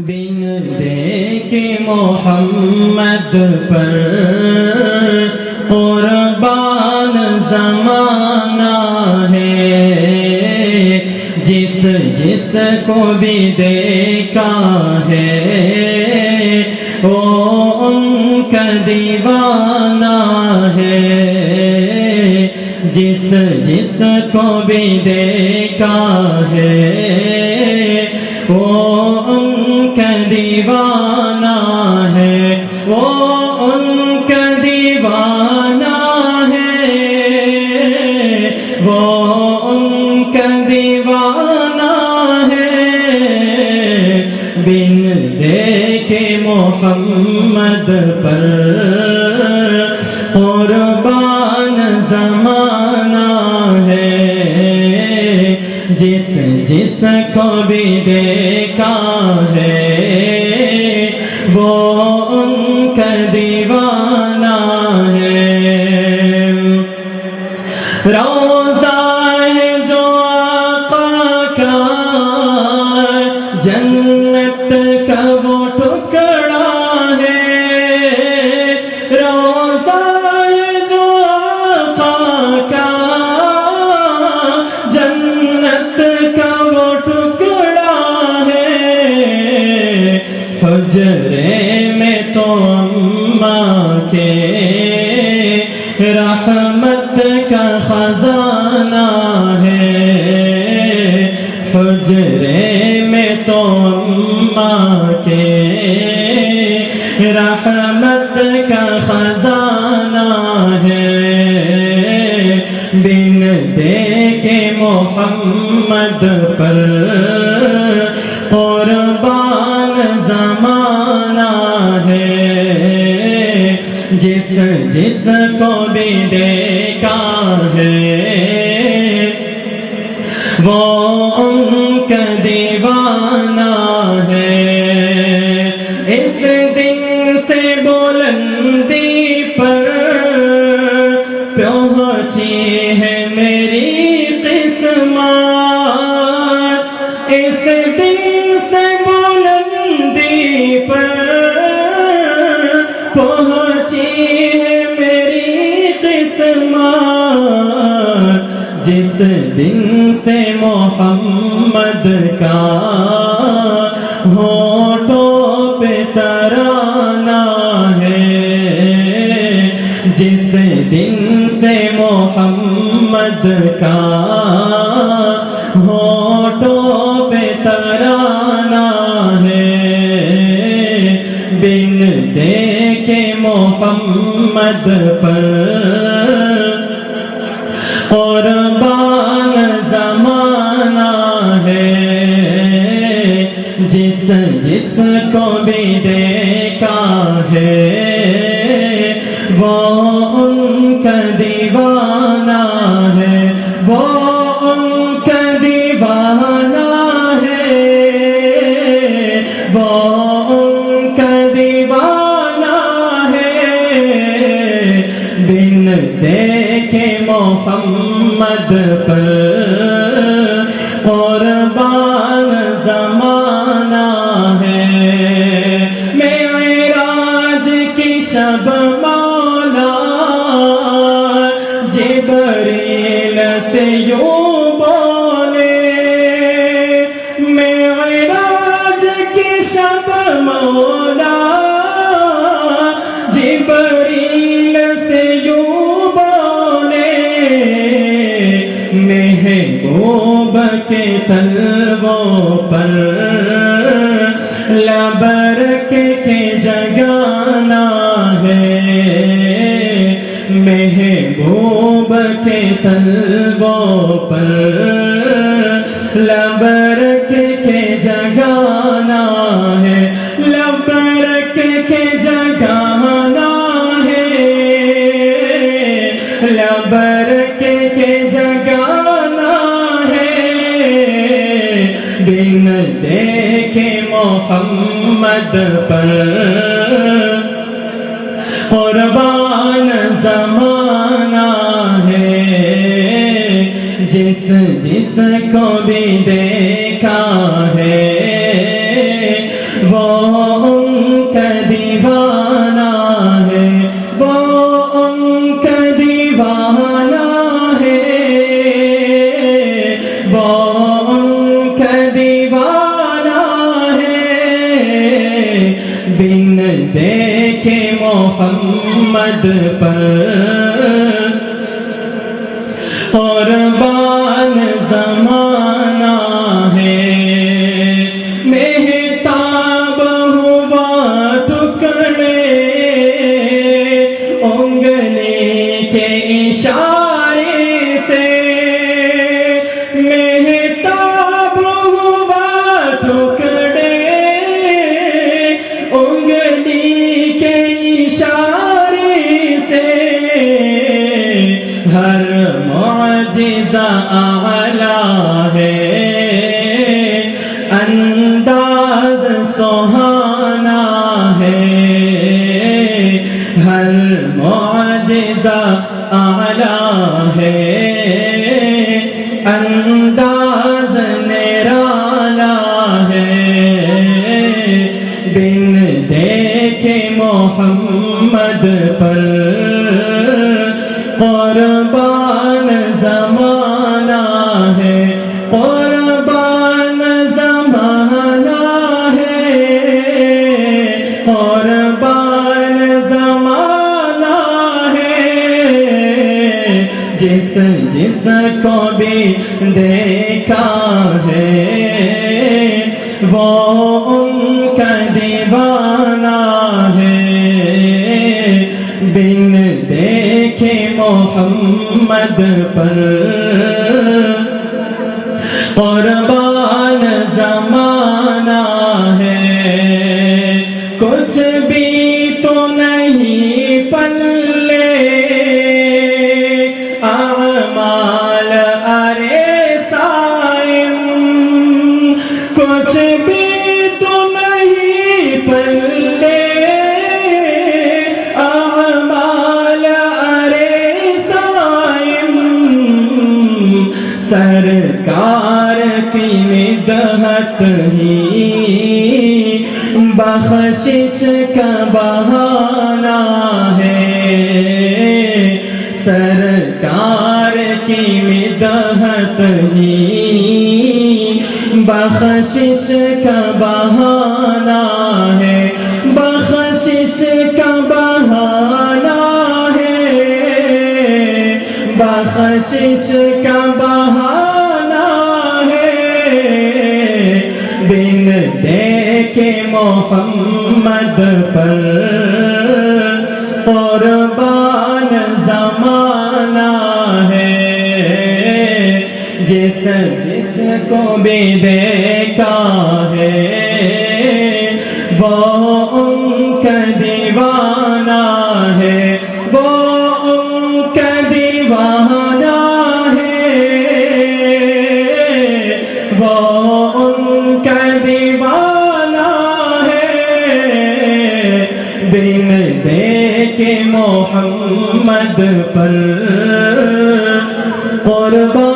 بن دیکھے محمد پر قربان زمانہ ہے، جس جس کو بھی دیکھا ہے وہ ان کا دیوانہ ہے، جس جس کو بھی دیکھا ہے وہ ان کا دیوانہ ہے، وہ ان کا دیوانہ ہے، وہ ان کا دیوانہ ہے، بن دیکھے محمد پر قربان زمانہ ہے، جس جس کو بھی دیکھا ہے وہ ان کا دیوانہ ہے۔ روضہ ہے جو آقا کا جنت کا وہ ٹکڑا ہے، روضہ ہے جو آقا کا جنت کا وہ ٹکڑا ہے، حجرے میں تو اماں کے رحمت کا خزانہ ہے، حجرے میں تو اماں کے رحمت کا خزانہ ہے، بن دیکھے محمد پر قربان زمانہ ہے، جس جس کو بھی دیکھا ہے وہ ان کا دیوانہ ہے، اس دن سے بلندی پر پہنچی ہے میری قسمت، اس دن سے بلندی پر پہنچی ہے میری قسمت، جس دن سے محمد کا ہونٹوں پہ ترانہ ہے، جس دن سے محمد کا ہونٹوں پہ ترانہ ہے، بن دیکھے محمد پر قربان زمانہ ہے، جس جس کو بھی دیکھا ہے وہ ان کا دیوانہ ہے، وہ ان کا دیوانہ ہے، وہ ان کا دیوانہ ہے، بن دیکھے محمد پر قربان زمانہ ہے، معراج کی شب مولا جبریل سے یوں بولے، معراج کی شب مولا جبریل سے یوں بولے، محبوب کے طلبوں پر لبرک کے جگانا ہے، محبوب کے طلبوں پر لبرک کے جگانا ہے، لبرک کے جگانا ہے، لبرک کے جگانا ہے، بن دیکھے محمد پر قربان زمانہ ہے، جس جس کو بھی دیکھا ہے وہ ان کا دیوانہ ہے، وہ ان کا دیوانہ ہے، وہ ان کا دیوانہ ہے، بن دیکھے محمد پر قربان زمانہ ہے، مہتاب ہوا ٹکڑے انگلی کے اشارے سے، مہتاب ہوا ٹکڑے انگلی کے اشارے سے، ہر معجزہ اعلیٰ ہے، انداز سہانا ہے، ہر معجزہ اعلیٰ ہے، انداز نرالا ہے، بن دیکھے محمد پر قربان زمانہ ہے، قربان زمانہ ہے، قربان زمانہ ہے، جس جس کو بھی دیکھا ہے وہ ان کا دیوانہ ہے، بن دیکھے محمد پر قربان زمانہ ہے، کچھ بھی تو نہیں پلے اعمال ارے سائن، کچھ بھی تو نہیں پلے اعمال ارے سائن، سرکار کی مدحت ہی بخشش کا بہانہ ہے، سرکار کی مدحت ہی بخشش کا بہانہ ہے، بخشش کا بہانہ ہے، بخشش کا بہانہ ہے، بن دیکھے محمد پر قربان زمانہ ہے، جس جس کو بھی دیکھا ہے وہ ان کا دیوانہ ہے، وہ ان کا دیوانہ ہے، وہ ان کا دیوانہ ہے، بن دیکھے محمد پر قربان